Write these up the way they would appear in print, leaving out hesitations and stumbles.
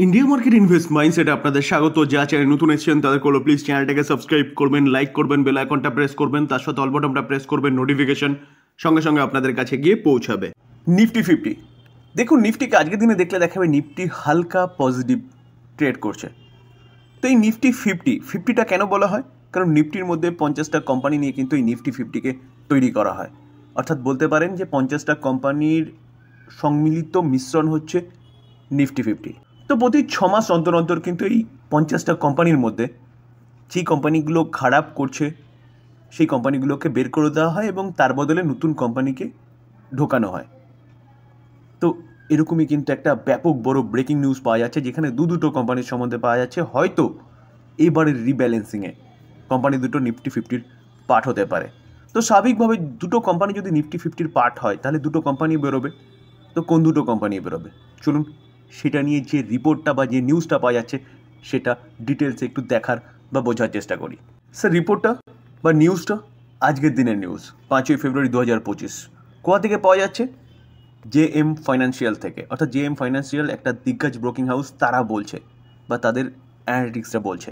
India market invest মাইন্ডসেটে আপনাদের স্বাগত। যা চ্যানেল নতুন এসেছেন তাদের করলো প্লিজ চ্যানেলটাকে সাবস্ক্রাইব করবেন, লাইক করবেন, বেল আইকনটা প্রেস করবেন, তার সাথে অল বাটনটা প্রেস করবেন, নোটিফিকেশন সঙ্গে সঙ্গে আপনাদের কাছে গিয়ে পৌঁছাবে। নিফটি 50 দেখুন, নিফটিকে আজকের দিনে দেখলে দেখাবে নিফটি হালকা পজিটিভ ট্রেড করছে। তো এই নিফটি 50টা কেন বলা হয়? কারণ নিফটির মধ্যে 50টা কোম্পানি নিয়ে কিন্তু এই নিফটি 50কে তৈরি করা হয়। অর্থাৎ বলতে পারেন যে 50টা কোম্পানির সম্মিলিত মিশ্রণ হচ্ছে নিফটি 50। তো প্রতি 6 মাস অন্তর অন্তর কিন্তু এই 50টা কোম্পানির মধ্যে যেই কোম্পানিগুলো খারাপ করছে সেই কোম্পানিগুলোকে বের করে দেওয়া হয় এবং তার বদলে নতুন কোম্পানিকে ঢোকানো হয়। তো এরকমই কিন্তু একটা ব্যাপক বড় ব্রেকিং নিউজ পাওয়া যাচ্ছে, যেখানে দুটো কোম্পানির সম্বন্ধে পাওয়া যাচ্ছে হয়তো এবারের রিব্যালেন্সিংয়ে কোম্পানি দুটো নিফটি 50-র পার্ট হতে পারে। তো স্বাভাবিকভাবে দুটো কোম্পানি যদি নিফটি 50-র পার্ট হয় তাহলে দুটো কোম্পানি বেরোবে। তো কোন দুটো কোম্পানি বেরোবে চলুন সেটা নিয়ে যে রিপোর্টটা বা যে নিউজটা পাওয়া যাচ্ছে সেটা ডিটেলসে একটু দেখার বা বোঝার চেষ্টা করি। স্যার, রিপোর্টটা বা নিউজটা আজকের দিনের নিউজ 5ই ফেব্রুয়ারি 2025 কোথা থেকে পাওয়া যাচ্ছে? JM ফাইন্যান্সিয়াল থেকে। অর্থাৎ JM ফাইন্যান্সিয়াল একটা দিগ্গজ ব্রোকিং হাউস, তারা বলছে বা তাদের অ্যানালিটিক্সরা বলছে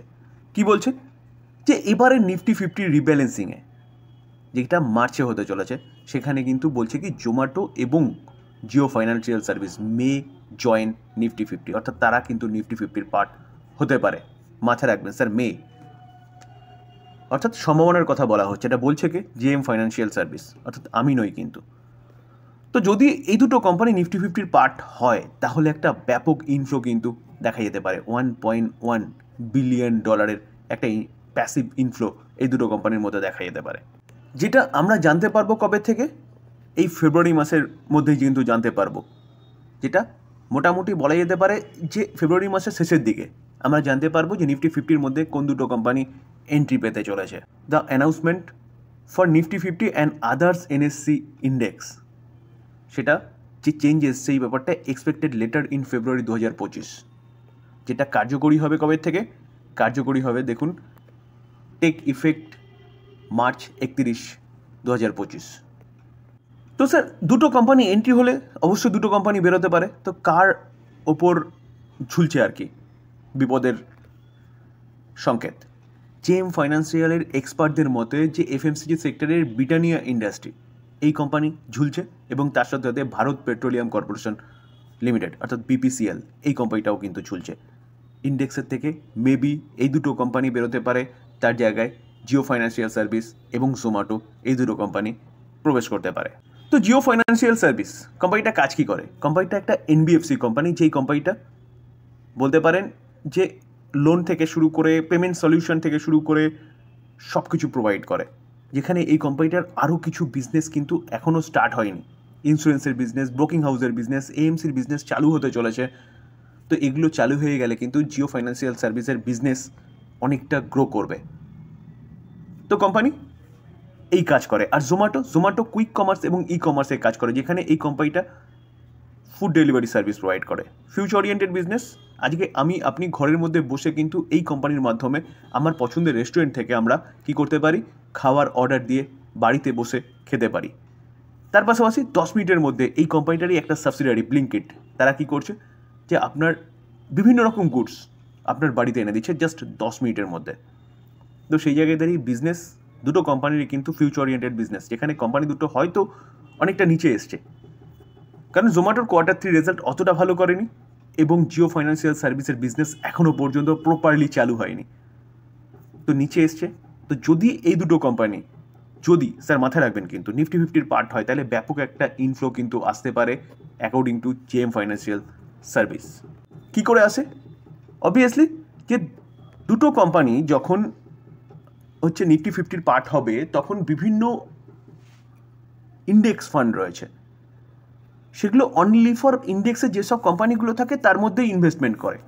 কি বলছে যে এবারে নিফটি 50 রিব্যালেন্সিংয়ে যেটা মার্চে হতে চলেছে সেখানে কিন্তু বলছে কি জোম্যাটো এবং জিও ফাইন্যান্সিয়াল সার্ভিস মে জয়েন নিফটি 50, অর্থাৎ তারা কিন্তু নিফটি 50-র পার্ট হতে পারে। মাথায় রাখবেন স্যার, মে, অর্থাৎ সম্ভাবনার কথা বলা হচ্ছে। এটা বলছে কি JM ফাইন্যান্সিয়াল সার্ভিস, অর্থাৎ আমি নই কিন্তু। তো যদি এই দুটো কোম্পানি নিফটি 50-র পার্ট হয় তাহলে একটা ব্যাপক ইনফ্লো কিন্তু দেখা যেতে পারে। $1.1 বিলিয়ন একটা প্যাসিভ ইনফ্লো এই দুটো কোম্পানির মধ্যে দেখা যেতে পারে, যেটা আমরা জানতে পারবো কবে থেকে? এই ফেব্রুয়ারি মাসের মধ্যেই কিন্তু জানতে পারবো, যেটা মোটামুটি বলা যেতে পারে যে ফেব্রুয়ারি মাসের শেষের দিকে আমরা জানতে পারবো যে নিফটি 50-র মধ্যে কোন দুটো কোম্পানি এন্ট্রি পেতে চলেছে। The announcement for Nifty 50 and others NSE index, সেটা যে চেঞ্জেস সেই ব্যাপারটা এক্সপেক্টেড লেটার ইন ফেব্রুয়ারি 2025, যেটা কার্যকরী হবে কবে থেকে? কার্যকরী হবে দেখুন, টেক ইফেক্ট মার্চ 31, 2025। তো স্যার, দুটো কোম্পানি এন্ট্রি হলে অবশ্যই দুটো কোম্পানি বেরোতে পারে। তো কার ওপর ঝুলছে আর কি বিপদের সংকেত? JM ফাইন্যান্সিয়ালের এক্সপার্টদের মতে যে FMCG সেক্টরের ব্রিটানিয়া ইন্ডাস্ট্রি এই কোম্পানি ঝুলছে এবং তার সাথে সাথে ভারত পেট্রোলিয়াম কর্পোরেশন লিমিটেড অর্থাৎ BPCL এই কোম্পানিটাও কিন্তু ঝুলছে ইন্ডেক্সের থেকে। মেবি এই দুটো কোম্পানি বেরোতে পারে, তার জায়গায় জিও ফাইন্যান্সিয়াল সার্ভিস এবং জোম্যাটো এই দুটো কোম্পানি প্রবেশ করতে পারে। তো জিও ফাইন্যান্সিয়াল সার্ভিস কোম্পানিটা কাজ কী করে? কোম্পানিটা একটা NBFC কোম্পানি, যেই কোম্পানিটা বলতে পারেন যে লোন থেকে শুরু করে পেমেন্ট সলিউশন থেকে শুরু করে সব কিছু প্রোভাইড করে, যেখানে এই কোম্পানিটার আরও কিছু বিজনেস কিন্তু এখনও স্টার্ট হয়নি। ইন্স্যুরেন্সের বিজনেস, ব্রোকিং হাউসের বিজনেস, AMCর বিজনেস চালু হতে চলেছে। তো এগুলো চালু হয়ে গেলে কিন্তু জিও ফাইন্যান্সিয়াল সার্ভিসের বিজনেস অনেকটা গ্রো করবে। তো কোম্পানি এই কাজ করে। আর জোম্যাটো কুইক কমার্স এবং কমার্সের কাজ করে, যেখানে এই কোম্পানিটা ফুড ডেলিভারি সার্ভিস প্রোভাইড করে। Future oriented business. আজকে আপনি ঘরের মধ্যে বসে কিন্তু এই কোম্পানির মাধ্যমে আমার পছন্দের রেস্টুরেন্ট থেকে আমরা কি করতে পারি? খাওয়ার অর্ডার দিয়ে বাড়িতে বসে খেতে পারি। তার পাশাপাশি 10 মিনিটের মধ্যে এই কোম্পানিটারই একটা সাবসিডিয়ারি ব্লিঙ্কিট, তারা কি করছে যে আপনার বিভিন্ন রকম গুডস আপনার বাড়িতে এনে দিচ্ছে জাস্ট 10 মিনিটের মধ্যে। তো সেই জায়গায় দাঁড়িয়ে বিজনেস দুটো কোম্পানিরই কিন্তু ফিউচার ওরিয়েন্টেড বিজনেস, যেখানে কোম্পানি দুটো হয়তো অনেকটা নিচে এসছে, কারণ জোম্যাটোর Q3 রেজাল্ট অতটা ভালো করেনি এবং জিও ফাইন্যান্সিয়াল সার্ভিসের বিজনেস এখনও পর্যন্ত প্রপারলি চালু হয়নি, তো নিচে এসছে। তো যদি এই দুটো কোম্পানি যদি স্যার মাথায় রাখবেন কিন্তু নিফটি 50-র পার্ট হয় তাহলে ব্যাপক একটা ইনফ্লো কিন্তু আসতে পারে according to JM financial service. কী করে আসে? অবভিয়াসলি যে দুটো কোম্পানি যখন হচ্ছে নিফটি 50-র পার্ট হবে তখন বিভিন্ন ইন্ডেক্স ফান্ড রয়েছে, সেগুলো অনলি ফর ইন্ডেক্সে যেসব কোম্পানিগুলো থাকে তার মধ্যেই ইনভেস্টমেন্ট করে।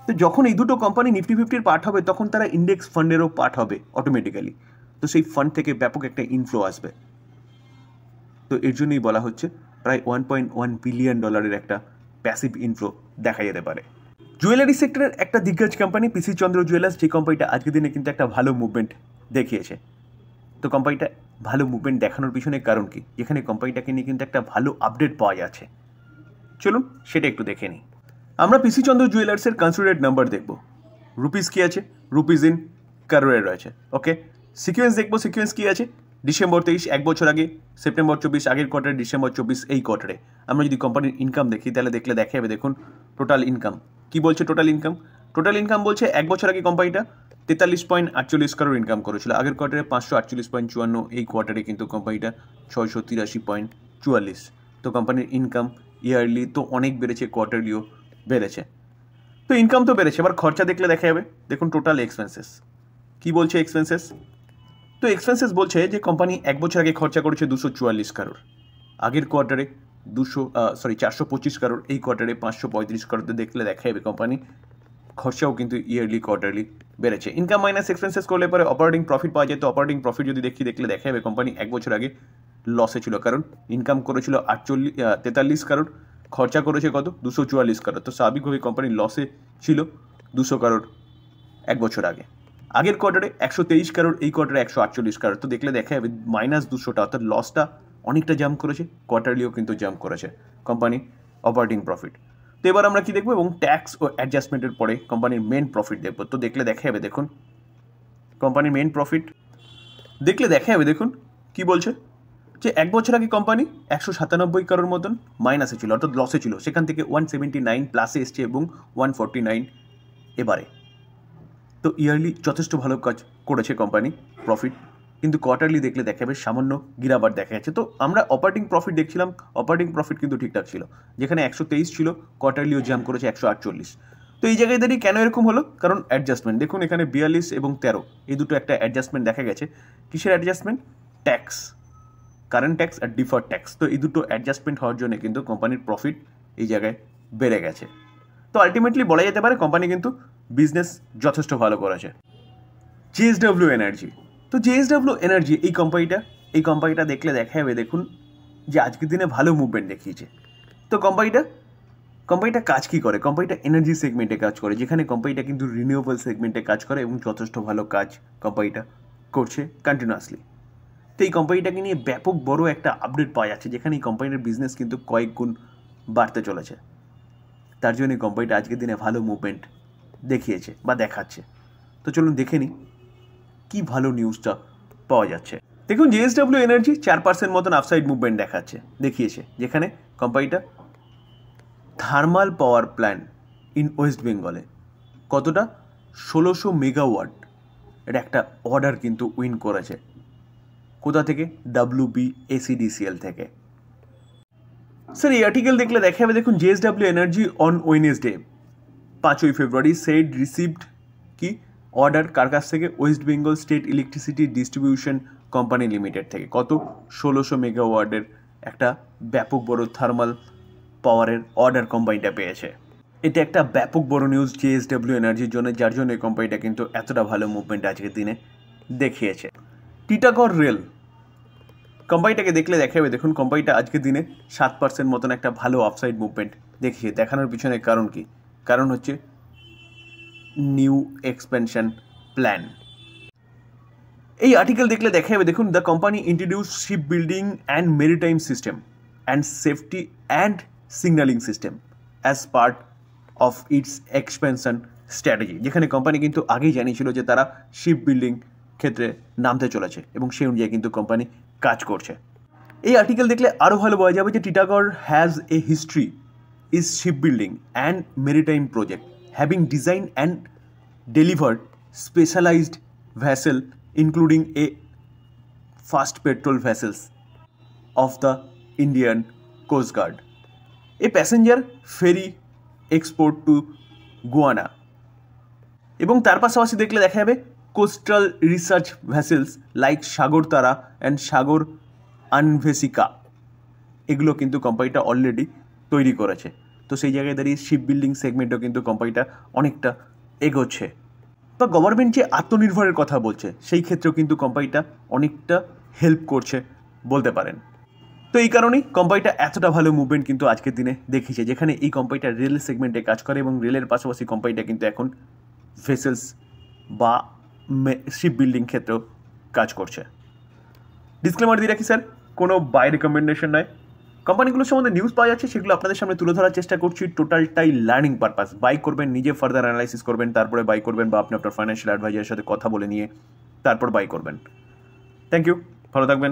তো যখন এই দুটো কোম্পানি নিফটি 50-র পার্ট হবে তখন তারা ইন্ডেক্স ফান্ডেরও পার্ট হবে অটোমেটিক্যালি। তো সেই ফান্ড থেকে ব্যাপক একটা ইনফ্লো আসবে। তো এর জন্যই বলা হচ্ছে প্রায় $1.1 বিলিয়ন একটা প্যাসিভ ইনফ্লো দেখা যেতে পারে। জুয়েলারি সেক্টরের একটা দিগ্গজ কোম্পানি PC চন্দ্র জুয়েলার্স, যে কোম্পানিটা আজকের দিনে কিন্তু একটা ভালো মুভমেন্ট দেখিয়েছে। তো কোম্পানিটা ভালো মুভমেন্ট দেখানোর পিছনে কারণ কি? যেখানে কোম্পানিটাকে নিয়ে কিন্তু একটা ভালো আপডেট পাওয়া যাচ্ছে, চলুন সেটা একটু দেখে নিই। আমরা পিসি চন্দ্র জুয়েলার্সের কনসিডারেড নাম্বার দেখব। রুপিস কী আছে, রুপিস ইন কারোরে রয়েছে। ওকে, সিকোয়েন্স দেখবো, সিকোয়েন্স কী আছে, ডিসেম্বর 23 এক বছর আগে, সেপ্টেম্বর 24 আগের কোয়ার্টারে, ডিসেম্বর 24 এই কোয়ার্টারে। আমরা যদি কোম্পানির ইনকাম দেখি তাহলে দেখা যাবে দেখুন টোটাল ইনকাম কি বলছে। টোটাল ইনকাম বলছে এক বছর আগে কোম্পানিটা 43.48 করোড় ইনকাম করেছিল, আগের কোয়ার্টারে 548.54, এই কোয়ার্টারে কিন্তু কোম্পানিটা 683.44। তো কোম্পানির ইনকাম ইয়ারলি তো অনেক বেড়েছে, কোয়ার্টারলিও বেড়েছে। তো ইনকাম তো বেড়েছে, এবার খরচা দেখলে দেখা যাবে দেখুন টোটাল এক্সপেন্সেস কি বলছে। এক্সপেন্সেস বলছে যে কোম্পানি এক বছর আগে খরচা করেছে 244 করোড়, আগের কোয়ার্টারে 425 করোড়, এই কোয়ার্টারে 535 করোড়। দেখলে দেখা যাবে কোম্পানি খরচাও কিন্তু ইয়ারলি কোয়ার্টারলি বেড়েছে। ইনকাম মাইনাস এক্সপেন্সেস করলে পরে অপারেটিং প্রফিট পাওয়া যায়। তো অপারেটিং প্রফিট যদি দেখলে দেখা যাবে কোম্পানি এক বছর আগে লসে ছিল, কারণ ইনকাম করেছিল 43 করোড়, খরচা করেছে কত 244 করোড়। তো স্বাভাবিকভাবে কোম্পানি লসে ছিল 200 করোড় এক বছর আগে। আগের কোয়ার্টারে 123 করোড়, এই কোয়ার্টারে 148 করোড়। তো দেখলে দেখা যাবে -200টা, অর্থাৎ লসটা অনেকটা জাম্প করেছে, কোয়ার্টারলিও কিন্তু জাম্প করেছে কোম্পানি অপারেটিং প্রফিট। তো এবার আমরা কি দেখবো, এবং ট্যাক্স ও অ্যাডজাস্টমেন্টের পরে কোম্পানির মেন প্রফিট দেখবো। তো দেখলে দেখা যাবে দেখুন কোম্পানির মেন প্রফিট দেখলে দেখা যাবে দেখুন কি বলছে যে এক বছর আগে কোম্পানি 197 করোড় মতন মাইনাসে ছিল, অর্থাৎ লসে ছিল, সেখান থেকে 179 প্লাসে এসছে এবং 149 এবারে। তো ইয়ারলি যথেষ্ট ভালো কাজ করেছে কোম্পানি প্রফিট, কিন্তু কোয়ার্টারলি দেখলে দেখা যাবে সামান্য গিরাবার দেখা যাচ্ছে। তো আমরা অপারেটিং প্রফিট দেখছিলাম, অপারেটিং প্রফিট কিন্তু ঠিকঠাক ছিল, যেখানে 123 ছিল, কোয়ার্টারলিও জাম্প করেছে 148। তো এই জায়গায় দাঁড়িয়ে কেন এরকম হলো, কারণ অ্যাডজাস্টমেন্ট দেখুন এখানে 42 এবং 13 এই দুটো একটা অ্যাডজাস্টমেন্ট দেখা গেছে। কিসের অ্যাডজাস্টমেন্ট? ট্যাক্স, কারেন্ট ট্যাক্স আর ডিফার্ড ট্যাক্স। তো এই দুটো অ্যাডজাস্টমেন্ট হওয়ার জন্য কিন্তু কোম্পানির প্রফিট এই জায়গায় বেড়ে গেছে। তো আলটিমেটলি বলা যেতে পারে কোম্পানি কিন্তু বিজনেস যথেষ্ট ভালো করেছে। জেএসডব্লিউ এনার্জি, তো জেএসডব্লিউ এনার্জি এই কোম্পানিটা দেখলে দেখা যাবে দেখুন যে আজকের দিনে ভালো মুভমেন্ট দেখিয়েছে। তো কোম্পানিটা কাজ কী করে, কোম্পানিটা এনার্জি সেগমেন্টে কাজ করে, যেখানে কোম্পানিটা কিন্তু রিনিউয়েবল সেগমেন্টে কাজ করে এবং যথেষ্ট ভালো কাজ কোম্পানিটা করছে কন্টিনিউয়াসলি। তো এই কোম্পানিটাকে নিয়ে ব্যাপক বড় একটা আপডেট পাওয়া যাচ্ছে, যেখানে এই কোম্পানির বিজনেস কিন্তু কয়েক গুণ বাড়তে চলেছে। তার জন্য এই কোম্পানিটা আজকের দিনে ভালো মুভমেন্ট দেখিয়েছে বা দেখাচ্ছে। তো চলুন দেখে নিই কী ভালো নিউজটা পাওয়া যাচ্ছে। দেখুন জেএসডব্লিউ এনার্জি 4% মতন আপসাইড মুভমেন্ট দেখিয়েছে, যেখানে কোম্পানিটা thermal power plant in West বেঙ্গলে কতটা 1600 মেগাওয়াট এর একটা অর্ডার কিন্তু উইন করেছে। কোথা থেকে? WBACDCL থেকে। স্যার এই আর্টিকেল দেখলে দেখা যাবে দেখুন জেএসডব্লিউ এনার্জি অন ওয়েডনেসডে 5ই ফেব্রুয়ারি সেড রিসিভড কি অর্ডার কার কাছ থেকে? West Bengal state electricity distribution company limited থেকে। কত? 1600 মেগাওয়াটের একটা ব্যাপক বড় থার্মাল পাওয়ারের অর্ডার কোম্পানিটা পেয়েছে। এটা একটা ব্যাপক বড় নিউজ জেএসডব্লিউ এনার্জির জন্য, যার জন্য এই কোম্পানিটা কিন্তু এতটা ভালো মুভমেন্ট আজকের দিনে দেখিয়েছে। টিটাগড় রেল কোম্পানিটাকে দেখলে দেখা যাবে দেখুন কোম্পানিটা আজকের দিনে 7% মতন একটা ভালো আপসাইড মুভমেন্ট দেখানোর পিছনে কারণ কি? কারণ হচ্ছে নিউ এক্সপেনশন প্ল্যান। এই আর্টিকেল দেখলে দেখা যাবে দেখুন the company introduce sheep building and maritime system and safety and signalling system as part of its expansion strategy, যেখানে কোম্পানি কিন্তু আগেই জানিয়েছিল যে তারা শিপ বিল্ডিং ক্ষেত্রে নামতে চলেছে এবং সেই অনুযায়ী কিন্তু কোম্পানি কাজ করছে। এই আর্টিকেল দেখলে আরও ভালো বোঝা যাবে যে Titagarh has a history is ship building and maritime project having design and delivered specialized vessel including a fast patrol vessels of the Indian Coast Guard, a passenger ferry export to Guyana, এবং তার পাশাপাশি দেখলে দেখা যাবে coastal research vessels like সাগর তারা and সাগর আনভেসিকা, এগুলো কিন্তু কোম্পানিটা অলরেডি তৈরি করেছে। তো সেই জায়গায় দাঁড়িয়ে শিপ বিল্ডিং সেগমেন্টও কিন্তু কোম্পানিটা অনেকটা এগোচ্ছে, বা গভর্নমেন্ট যে আত্মনির্ভরের কথা বলছে সেই ক্ষেত্রেও কিন্তু কোম্পানিটা অনেকটা হেল্প করছে বলতে পারেন। তো এই কারণেই কোম্পানিটা এতটা ভালো মুভমেন্ট কিন্তু আজকের দিনে দেখিয়েছে, যেখানে এই কোম্পানিটা রেল সেগমেন্টে কাজ করে এবং রেলের পাশাপাশি কোম্পানিটা কিন্তু এখন ভেসেলস বা শিপ বিল্ডিং ক্ষেত্রেও কাজ করছে। ডিসক্লেমার দিয়ে রাখি স্যার, কোনো বাই রেকমেন্ডেশন নয়, কোম্পানিগুলোর সম্বন্ধে নিউজ পাওয়া যাচ্ছে, সেগুলো আপনাদের সামনে তুলে ধরার চেষ্টা করছি। টোটালটাই লার্নিং পারপাস। বাই করবেন, নিজে ফার্দার অ্যানালাইসিস করবেন, তারপরে বাই করবেন, বা আপনি আপনার ফাইন্যান্সিয়াল অ্যাডভাইজারের সাথে কথা বলে নিয়ে তারপর বাই করবেন। থ্যাংক ইউ, ভালো থাকবেন।